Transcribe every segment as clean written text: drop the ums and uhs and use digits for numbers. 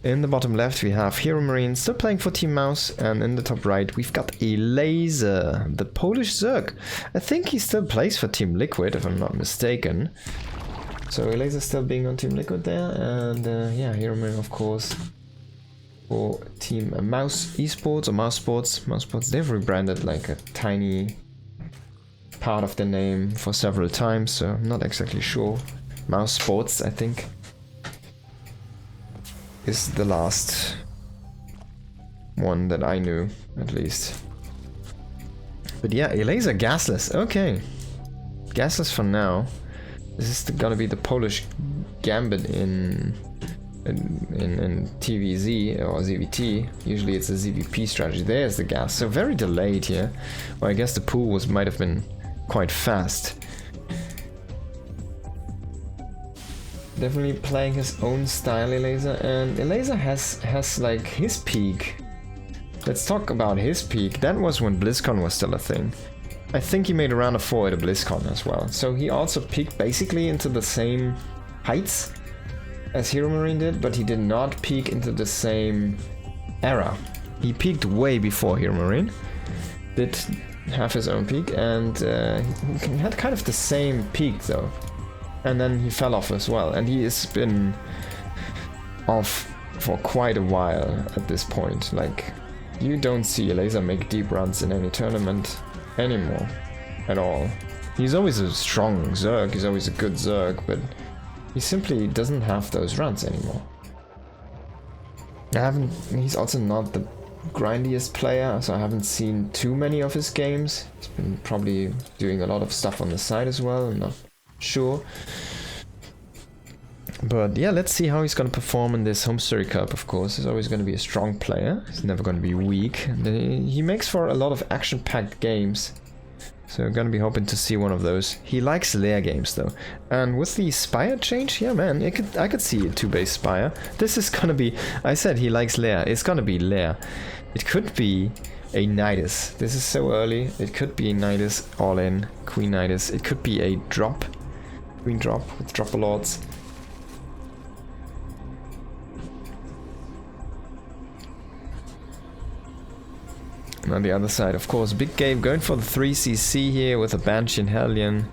In the bottom left we have Heromarine still playing for Team Mouse, and in the top right we've got Elazer, the Polish Zerg. I think he still plays for Team Liquid if I'm not mistaken. So Elazer still being on Team Liquid there, and yeah, Heromarine of course for Team Mouse Esports or Mouse Sports. Mouse Sports, they've rebranded like a tiny part of the name for several times, so I'm not exactly sure. Mouse Sports, I think, is the last one that I knew, at least. But yeah, Elazer gasless. Okay, gasless for now. This is gonna be the Polish gambit in TVZ or ZVT. Usually it's a ZVP strategy. There's the gas. So very delayed here. Well, I guess the pool might have been quite fast. Definitely playing his own style, Elazer, and Elazer has like his peak. Let's talk about his peak. That was when BlizzCon was still a thing. I think he made a round of 4 at a BlizzCon as well. So he also peaked basically into the same heights as Heromarine did, but he did not peak into the same era. He peaked way before Heromarine. Did have his own peak, and he had kind of the same peak though. And then he fell off as well, and he has been off for quite a while at this point. Like, you don't see Elazer make deep runs in any tournament anymore at all. He's always a strong Zerg, he's always a good Zerg, but he simply doesn't have those runs anymore. He's also not the grindiest player, so I haven't seen too many of his games. He's been probably doing a lot of stuff on the side as well, I'm not sure. But yeah, let's see how he's gonna perform in this Home Story Cup, of course. He's always gonna be a strong player. He's never gonna be weak. He makes for a lot of action-packed games. So I'm gonna be hoping to see one of those. He likes lair games though. And with the Spire change, yeah man, I could see a 2-base Spire. This is gonna be, I said he likes lair, it's gonna be lair. It could be a Nidus. This is so early. It could be a Nidus all in, Queen Nidus. It could be a drop, Queen drop with Drop-A-Lords. And on the other side, of course, big game going for the 3cc here with a Banshee and Hellion.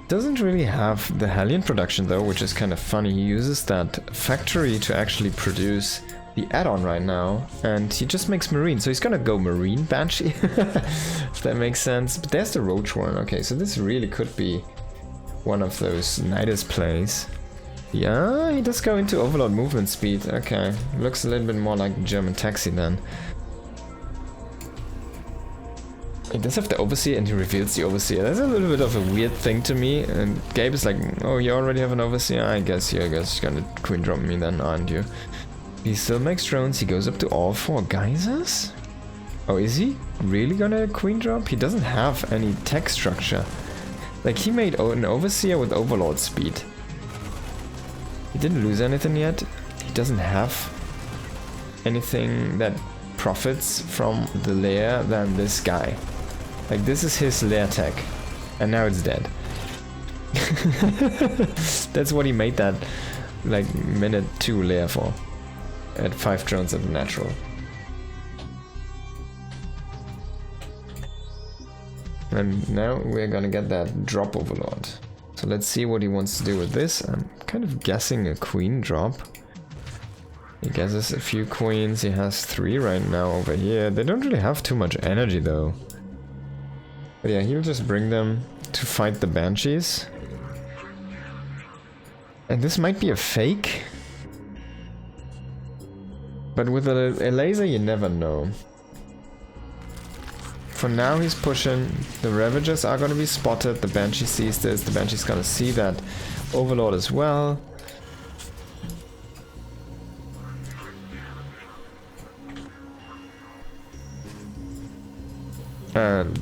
Doesn't really have the Hellion production though, which is kind of funny. He uses that factory to actually produce the add-on right now, and he just makes Marine, so he's gonna go Marine Banshee, if that makes sense. But there's the Roach Warren. Okay, so this really could be one of those Nidus plays. Yeah, he does go into Overlord movement speed. Okay, looks a little bit more like German Taxi then. He does have the Overseer, and he reveals the Overseer. That's a little bit of a weird thing to me. And Gabe is like, oh, you already have an Overseer? I guess you're gonna Queen drop me then, aren't you? He still makes drones. He goes up to all 4 geysers? Oh, is he really gonna Queen drop? He doesn't have any tech structure. Like, he made an Overseer with Overlord speed. He didn't lose anything yet. He doesn't have anything that profits from the lair than this guy. Like, this is his lair tech, and now it's dead. That's what he made that, like, minute 2 lair for. At 5 drones at the natural. And now we're gonna get that drop Overlord. So let's see what he wants to do with this. I'm kind of guessing a Queen drop. He guesses a few queens. He has 3 right now over here. They don't really have too much energy though. But yeah, he'll just bring them to fight the Banshees. And this might be a fake. But with a laser, you never know. For now, he's pushing. The Ravagers are going to be spotted. The Banshee sees this. The Banshee's going to see that Overlord as well.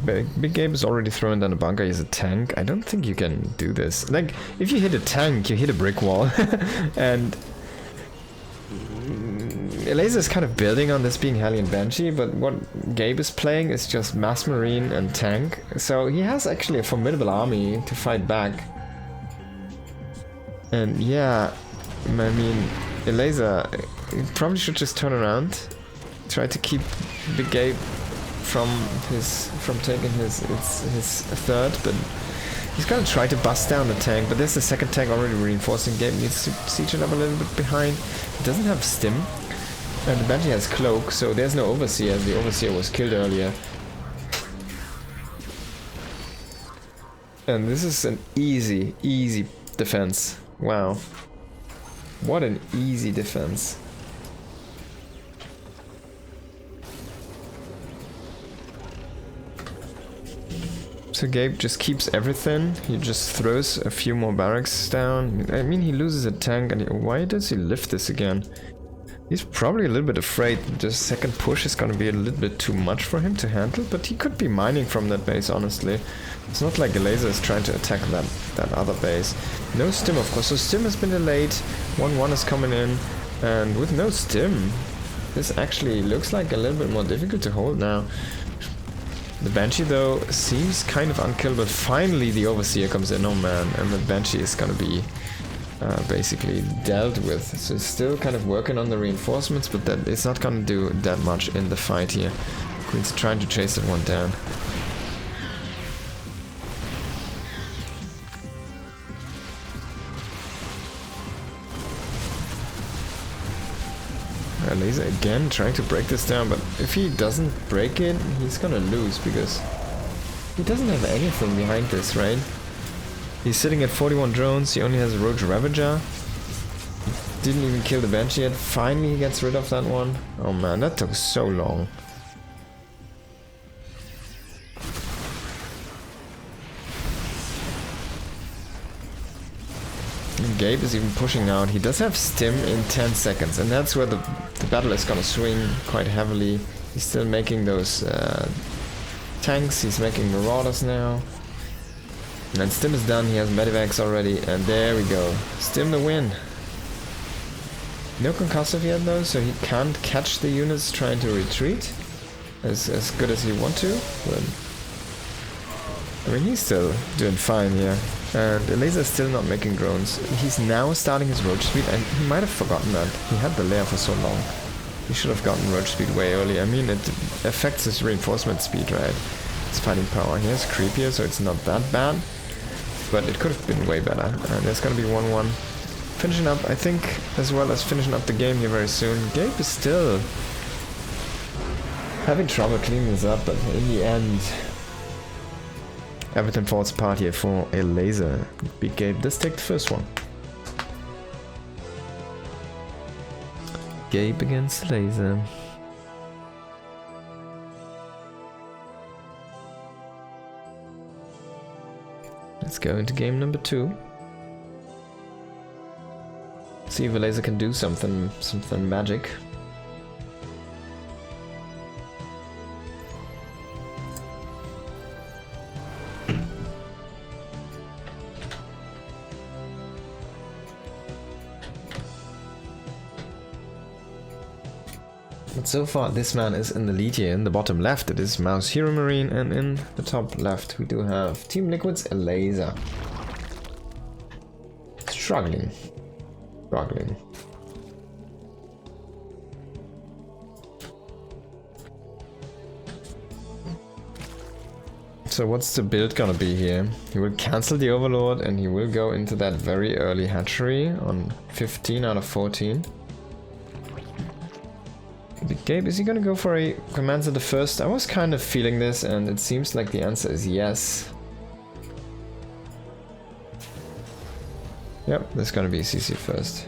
Big Gabe is already throwing down a bunker. He's a tank. I don't think you can do this. Like, if you hit a tank, you hit a brick wall. And Elazer is kind of building on this being Hellion Banshee, but what Gabe is playing is just Mass Marine and tank. So he has actually a formidable army to fight back. And yeah, I mean, Elazer, he probably should just turn around. Try to keep Big Gabe from taking his third, but he's gonna try to bust down the tank, but there's the second tank already reinforcing. Gabe needs to siege it up a little bit behind. He doesn't have stim. And the Banshee has cloak, so there's no overseer, as the overseer was killed earlier. And this is an easy defense. Wow. What an easy defense. So Gabe just keeps everything. He just throws a few more barracks down. I mean, he loses a tank, and why does he lift this again? He's probably a little bit afraid the second push is gonna be a little bit too much for him to handle, but he could be mining from that base, honestly. It's not like Elazer is trying to attack that other base. No stim, of course, so stim has been delayed. 1-1 is coming in, and with no stim, this actually looks like a little bit more difficult to hold now. The Banshee, though, seems kind of unkillable. Finally, the Overseer comes in, oh man, and the Banshee is gonna be basically dealt with. So still kind of working on the reinforcements, but that it's not gonna do that much in the fight here. Queen's trying to chase that one down. Elazer again trying to break this down, but if he doesn't break it, he's gonna lose because he doesn't have anything behind this, right? He's sitting at 41 drones, he only has a Roach Ravager. Didn't even kill the Banshee yet. Finally he gets rid of that one. Oh man, that took so long. And Gabe is even pushing out. He does have stim in 10 seconds, and that's where the battle is gonna swing quite heavily. He's still making those tanks, he's making marauders now. And stim is done, he has medivacs already, and there we go. Stim the win. No concussive yet though, so he can't catch the units trying to retreat as good as he want to. But I mean, he's still doing fine here. And Elazer is still not making drones. He's now starting his roach speed, and he might have forgotten that. He had the lair for so long. He should have gotten roach speed way early. I mean, it affects his reinforcement speed, right? His fighting power. He has creepier, so it's not that bad. But it could have been way better. And there's gonna be 1-1. Finishing up, I think, as well as finishing up the game here very soon. Gabe is still having trouble cleaning this up, but in the end, everything falls apart here for Elazer. Big Gabe does take the first one. Gabe against Elazer. Let's go into game number 2. See if Elazer can do something magic. But so far this man is in the lead here. In the bottom left it is Mouse Heromarine, and in the top left we do have Team Liquid's Elazer. Struggling. So what's the build gonna be here? He will cancel the Overlord and he will go into that very early hatchery on 15 out of 14. Big Gabe, is he gonna go for a Command Center first? I was kind of feeling this, and it seems like the answer is yes. Yep, there's gonna be CC first.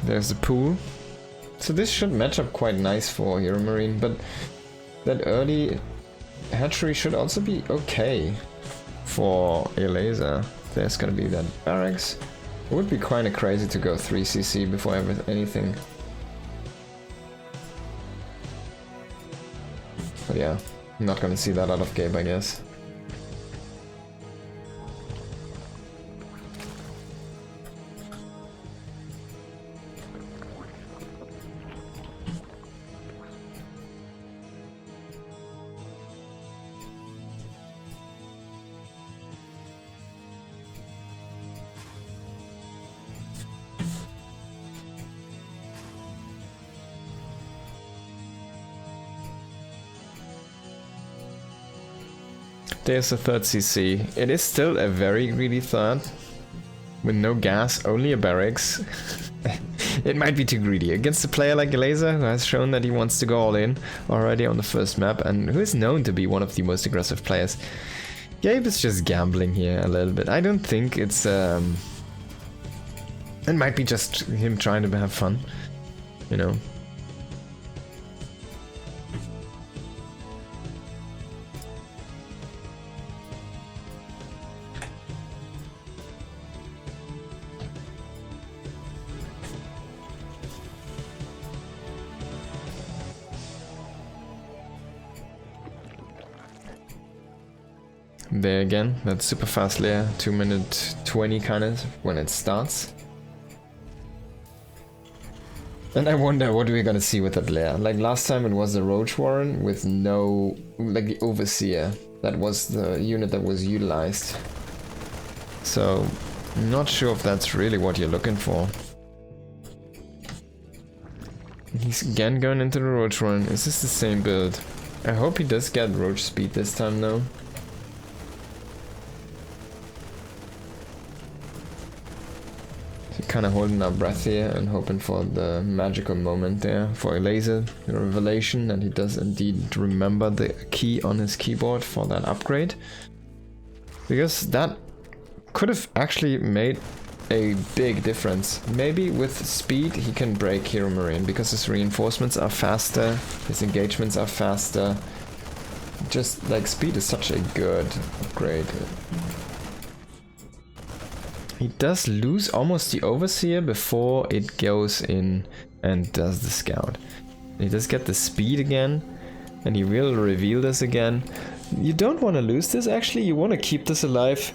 There's the pool. So this should match up quite nice for Heromarine, but that early hatchery should also be okay for Elazer. There's gonna be that barracks. It would be kinda crazy to go 3 CC before anything. But yeah, I'm not gonna see that out of Gabe, I guess. There's the third CC. It is still a very greedy third. With no gas, only a barracks. It might be too greedy against a player like Elazer, who has shown that he wants to go all in already on the first map, and who is known to be one of the most aggressive players. Gabe is just gambling here a little bit. I don't think it's... It might be just him trying to have fun, you know. There again, that super fast layer, 2 minute 20 kind of when it starts. And I wonder what we're gonna see with that layer. Like last time it was the Roach Warren with no, like the Overseer. That was the unit that was utilized. So, I'm not sure if that's really what you're looking for. He's again going into the Roach Warren. Is this the same build? I hope he does get Roach speed this time though. Kind of holding our breath here and hoping for the magical moment there for Elazer, the revelation that he does indeed remember the key on his keyboard for that upgrade, because that could have actually made a big difference. Maybe with speed he can break Heromarine because his reinforcements are faster, his engagements are faster. Just like speed is such a good upgrade. He does lose almost the Overseer before it goes in and does the scout. He does get the speed again, and he will reveal this again. You don't want to lose this, actually. You want to keep this alive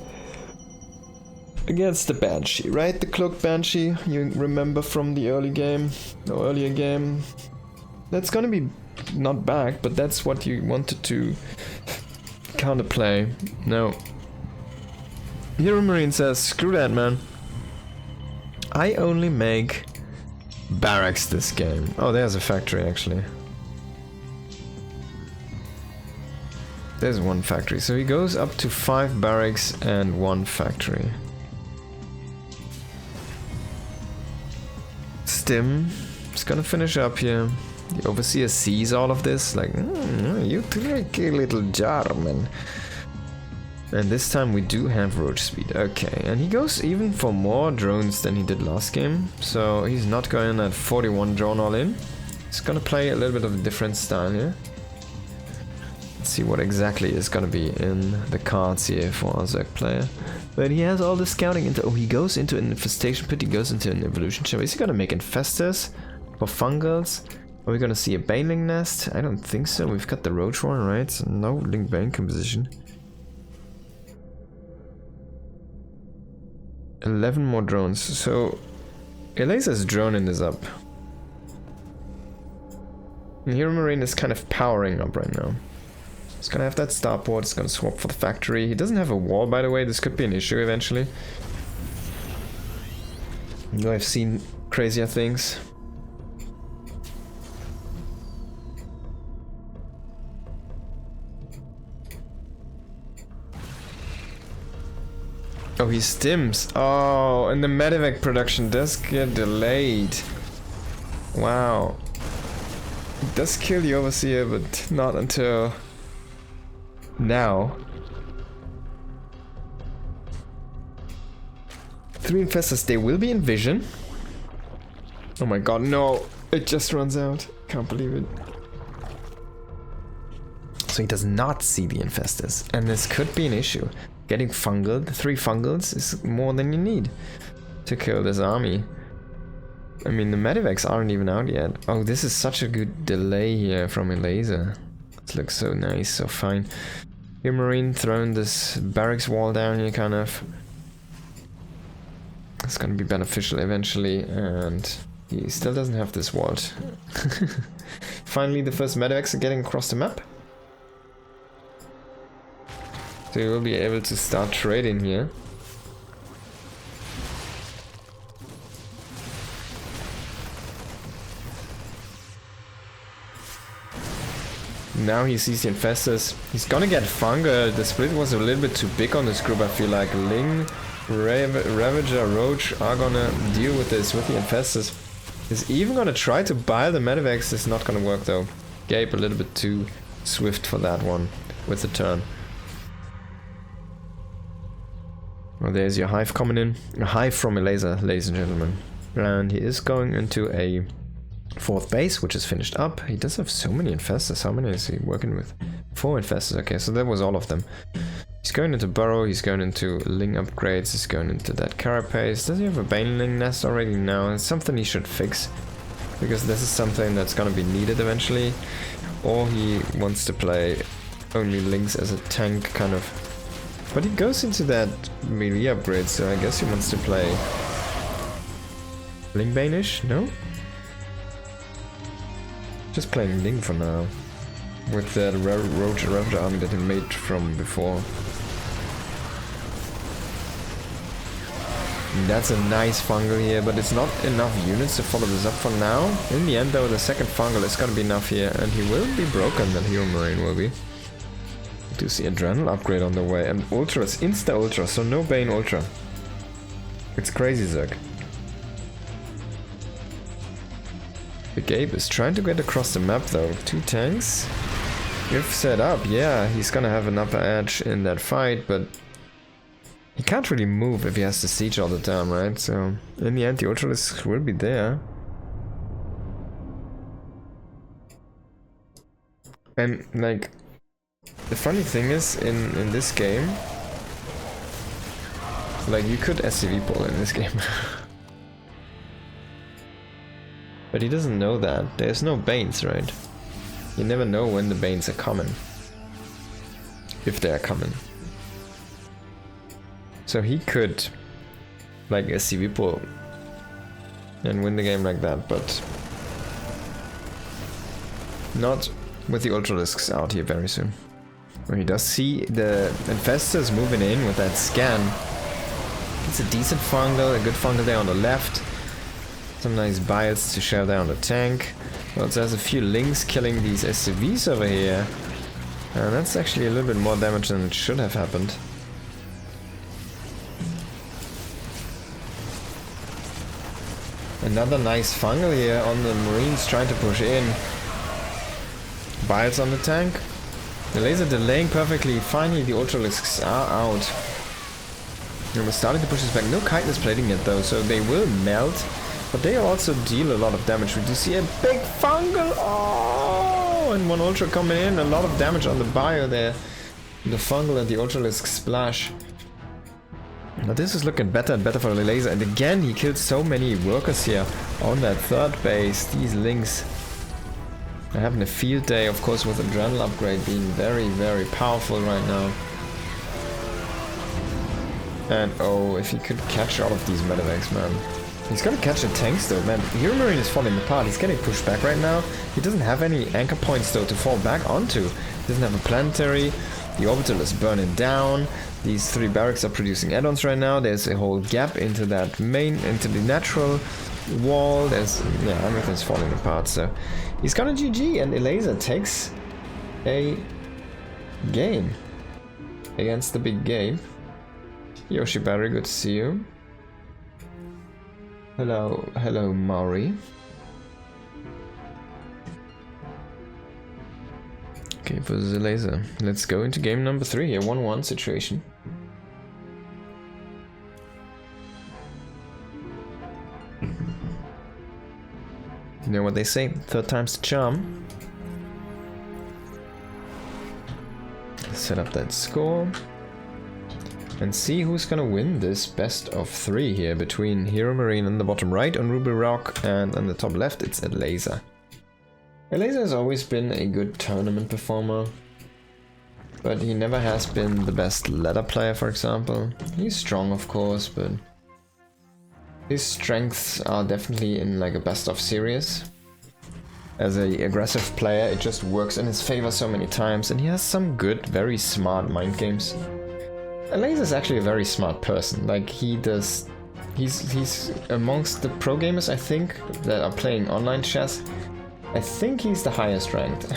against the Banshee, right? The Cloaked Banshee, you remember from the earlier game. That's gonna be not back, but that's what you wanted to counterplay. No. Heromarine says, screw that, man. I only make barracks this game. Oh, there's a factory, actually. There's one factory. So he goes up to 5 barracks and 1 factory. Stim is gonna finish up here. The Overseer sees all of this, like, you tricky little German. And this time we do have Roach speed. Okay, and he goes even for more drones than he did last game. So he's not going at 41 drone all in. He's gonna play a little bit of a different style here. Let's see what exactly is gonna be in the cards here for our Zerg player. But he has all the scouting into... Oh, he goes into an infestation pit, he goes into an evolution chamber. Is he gonna make infestors for fungals? Are we gonna see a baneling nest? I don't think so. We've got the Roach one, right? So no link bane composition. 11 more drones, so Elazer's droning this up. And Heromarine is kind of powering up right now. He's gonna have that starport, he's gonna swap for the factory. He doesn't have a wall, by the way, this could be an issue eventually. You know, I've seen crazier things. Oh, he stims. Oh, and the medevac production does get delayed. Wow. It does kill the Overseer, but not until now. 3 infestors, they will be in vision. Oh my god, no. It just runs out. Can't believe it. So he does not see the infestors, and this could be an issue. Getting fungal, 3 fungals is more than you need to kill this army. I mean, the medevacs aren't even out yet. Oh, this is such a good delay here from Elazer. It looks so nice, so fine. Heromarine throwing this barracks wall down here, kind of. It's gonna be beneficial eventually, and he still doesn't have this walled. Finally, the first medevacs are getting across the map. So you will be able to start trading here. Now he sees the infestors. He's gonna get fungal. The split was a little bit too big on this group, I feel like. Ling, Ravager, Roach are gonna deal with this, with the infestors. He's even gonna try to buy the Medivacs. It's not gonna work though. Gabe a little bit too swift for that one with the turn. Well, there's your hive coming in. A hive from Elazer, ladies and gentlemen. And he is going into a 4th base, which is finished up. He does have so many infestors. How many is he working with? 4 infestors. Okay, so that was all of them. He's going into burrow. He's going into Ling upgrades. He's going into that carapace. Does he have a Baneling nest already? No, it's something he should fix, because this is something that's gonna be needed eventually. Or he wants to play only Lings as a tank, kind of. But he goes into that melee upgrade, so I guess he wants to play Ling Banish? No? Just playing Ling for now. With that Roach Ravager army that he made from before. And that's a nice fungal here, but it's not enough units to follow this up for now. In the end though, the second fungal is gonna be enough here, and he will be broken, that Heromarine will be. We do see Adrenal upgrade on the way, and Ultra is insta-Ultra, so no Bane Ultra. It's crazy, Zerg. The Gabe is trying to get across the map though. 2 tanks. If set up, yeah, he's gonna have an upper edge in that fight, but he can't really move if he has to siege all the time, right? So, in the end, the Ultralisk will be there. And, like, the funny thing is, in this game, like, you could SCV pull in this game. But he doesn't know that. There's no Banes, right? You never know when the Banes are coming. If they are coming. So he could, like, SCV pull and win the game like that, but not with the Ultralisks out here very soon. Where he does see the infestors moving in with that scan. It's a decent fungal, a good fungal there on the left. Some nice bites to share there on the tank. Also has a few Lings killing these SCVs over here. And that's actually a little bit more damage than it should have happened. Another nice fungal here on the Marines trying to push in. Bites on the tank. The laser delaying perfectly. Finally the Ultralisks are out. And we're starting to push this back. No chitinous plating yet though, so they will melt. But they also deal a lot of damage. We do see a big fungal. Oh, and 1 Ultra coming in. A lot of damage on the bio there. The fungal and the Ultralisk splash. Now this is looking better and better for the Elazer. And again, he killed so many workers here on that 3rd base. These Lings are having a field day, of course, with Adrenal upgrade being very, very powerful right now. And oh, if he could catch all of these Medivacs, man. He's gonna catch the tanks though, man. Heromarine is falling apart. He's getting pushed back right now. He doesn't have any anchor points though to fall back onto. He doesn't have a planetary. The orbital is burning down. These 3 barracks are producing add-ons right now. There's a whole gap into that into the natural wall. There's, yeah, everything's falling apart. So he's gonna GG, and Elazer takes a game against the big game. Yoshibari, good to see you. Hello, hello, Maori. Okay, for the Elazer. Let's go into game number 3, a 1-1 situation. You know what they say, 3rd time's the charm. Set up that score. And see who's gonna win this best of 3 here between Heromarine on the bottom right on Ruby Rock, and on the top left it's Elazer. Elazer has always been a good tournament performer, but he never has been the best ladder player, for example. He's strong, of course, but his strengths are definitely in like a best of series. As an aggressive player, it just works in his favor so many times, and he has some good, very smart mind games. Elazer is actually a very smart person. Like, he's amongst the pro gamers, I think, that are playing online chess. I think he's the highest ranked.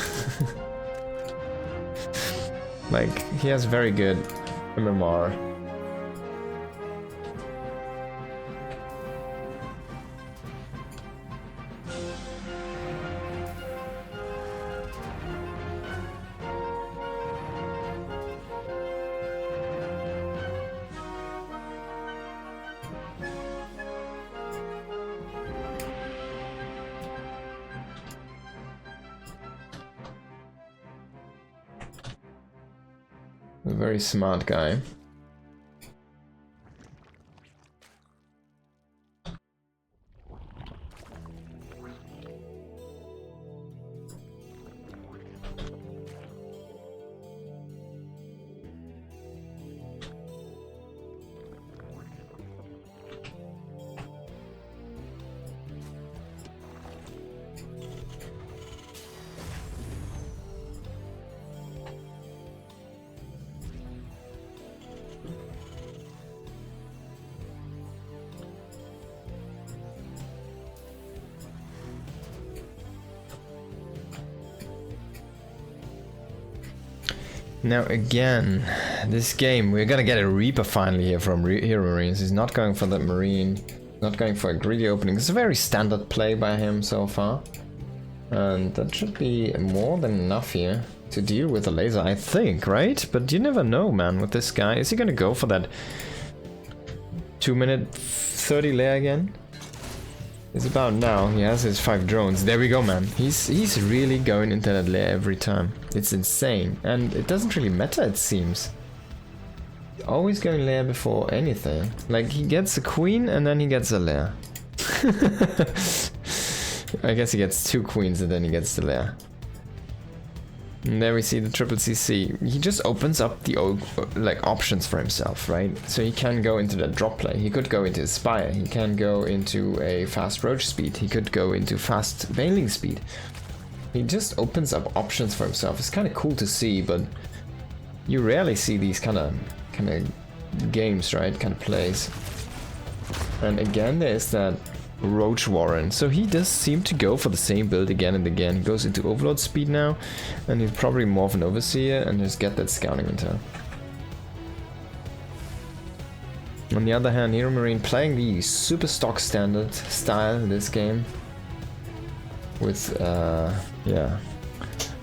Like, he has very good MMR. A very smart guy. Now again, this game, we're gonna get a Reaper finally here from Heromarines. He's not going for that Marine, not going for a greedy opening. It's a very standard play by him so far. And that should be more than enough here to deal with a laser, I think, right? But you never know, man, with this guy. Is he gonna go for that 2-minute 30 layer again? It's about now. He has his 5 drones. There we go, man. He's really going into that lair every time. It's insane. And it doesn't really matter, it seems. Always going lair before anything. Like, he gets a queen and then he gets a lair. I guess he gets 2 queens and then he gets the lair. And there we see the triple CC. He just opens up the like options for himself, right? So he can go into that drop play. He could go into Spire. He can go into a fast roach speed. He could go into fast bailing speed. He just opens up options for himself. It's kind of cool to see, but you rarely see these kind of games, right? Kind of plays. And again, there's that Roach Warren. So he does seem to go for the same build again and again. He goes into Overlord speed now, and he's probably more of an Overseer and just get that scouting intel. On the other hand, Heromarine playing the super stock standard style in this game. With, yeah,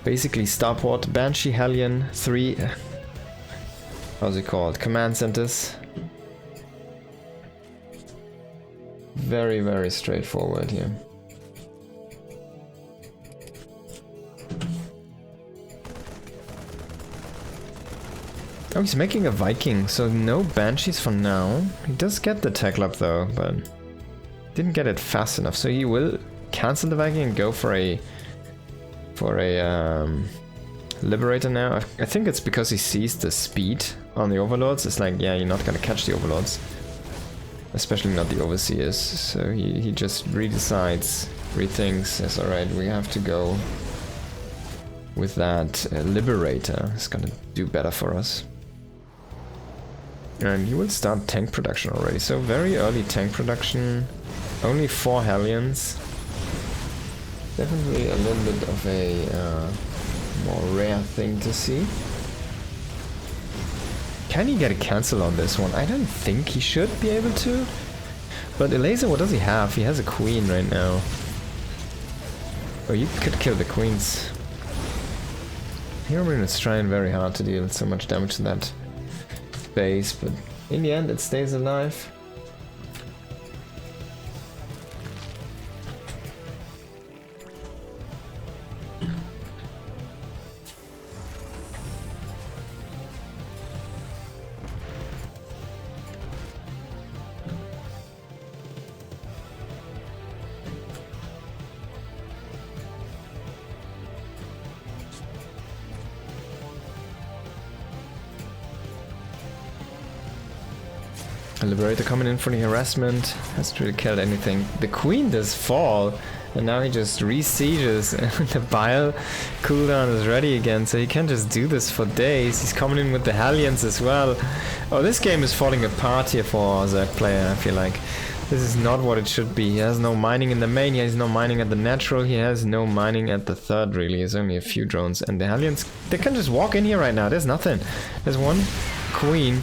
basically Starport, Banshee, Hellion, 3, how's it called, command centers. Very, very straightforward here. Oh, he's making a Viking, so no Banshees for now. He does get the tech up though, but didn't get it fast enough, so he will cancel the Viking and go for a Liberator now. I think it's because he sees the speed on the Overlords. It's like, yeah, you're not gonna catch the Overlords. Especially not the Overseers, so he just rethinks, says, alright, we have to go with that Liberator. It's gonna do better for us. And he will start tank production already, so very early tank production. Only 4 Hellions. Definitely a little bit of a more rare thing to see. Can he get a cancel on this one? I don't think he should be able to. But Elazer, what does he have? He has a queen right now. Oh, you could kill the queens. Heromarine is trying very hard to deal so much damage to that base, but in the end it stays alive. Liberator coming in for the harassment. Hasn't really killed anything. The queen does fall, and now he just re-sieges, and the bile cooldown is ready again, so he can just do this for days. He's coming in with the Hellions as well. Oh, this game is falling apart here for Zerg player, I feel like. This is not what it should be. He has no mining in the main, he has no mining at the natural, he has no mining at the third really. There's only a few drones. And the Hellions, they can just walk in here right now. There's nothing. There's one queen.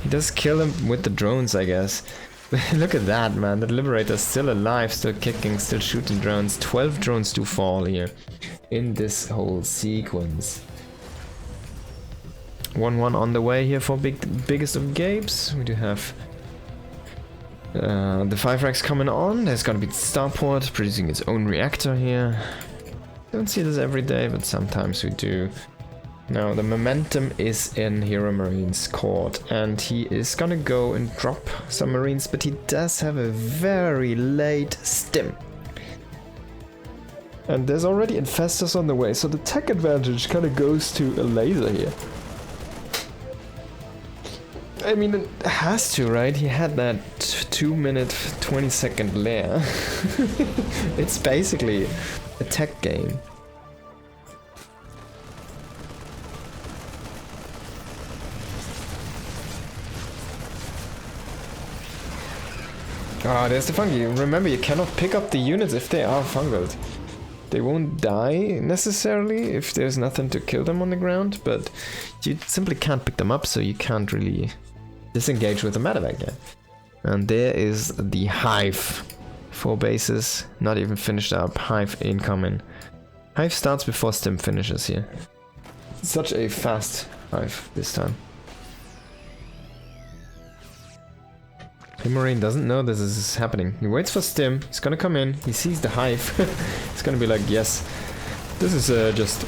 He does kill him with the drones, I guess. Look at that, man. The Liberator's still alive, still kicking, still shooting drones. 12 drones do fall here in this whole sequence. 1-1 on the way here for biggest of Gapes. We do have the 5 racks coming on. There's gonna be the starport producing its own reactor here. Don't see this every day, but sometimes we do. Now the momentum is in Heromarine's court, and he is gonna go and drop some marines, but he does have a very late stim. And there's already infestors on the way, so the tech advantage kind of goes to Elazer here. I mean, it has to, right? He had that 2-minute, 20-second lair. It's basically a tech game. Ah, there's the fungi. Remember, you cannot pick up the units if they are fungal. They won't die necessarily if there's nothing to kill them on the ground, but you simply can't pick them up, so you can't really disengage with the medevac yet. And there is the hive. 4 bases, not even finished up. Hive incoming. Hive starts before stim finishes here. Such a fast hive this time. Heromarine doesn't know this is happening. He waits for stim, he's gonna come in, he sees the hive. He's gonna be like, yes, this is just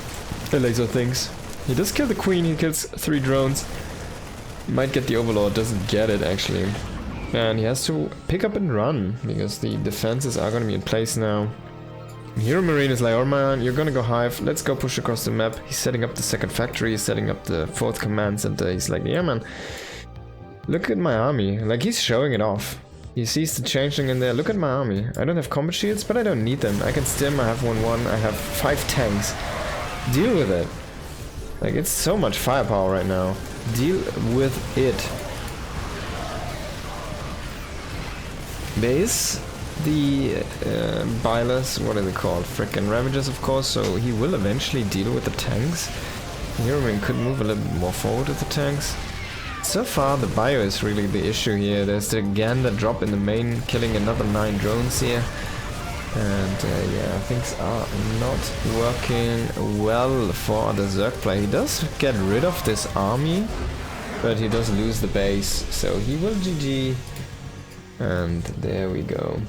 Elazer things. He does kill the queen, he kills 3 drones. Might get the overlord, doesn't get it actually. And he has to pick up and run, because the defenses are gonna be in place now. Heromarine is like, oh man, you're gonna go hive, let's go push across the map. He's setting up the 2nd factory, he's setting up the 4th command center. He's like, yeah man, look at my army. Like, he's showing it off. He sees the changeling in there. Look at my army. I don't have combat shields, but I don't need them. I can stim, I have 1-1, I have 5 tanks. Deal with it. Like, it's so much firepower right now. Deal with it. There is the Bilers, what are they called? Frickin' Ravagers, of course, so he will eventually deal with the tanks. Heromarine could move a little bit more forward with the tanks. So far, the bio is really the issue here. There's again the drop in the main, killing another 9 drones here. And yeah, things are not working well for the Zerg play. He does get rid of this army, but he does lose the base. So he will GG. And there we go.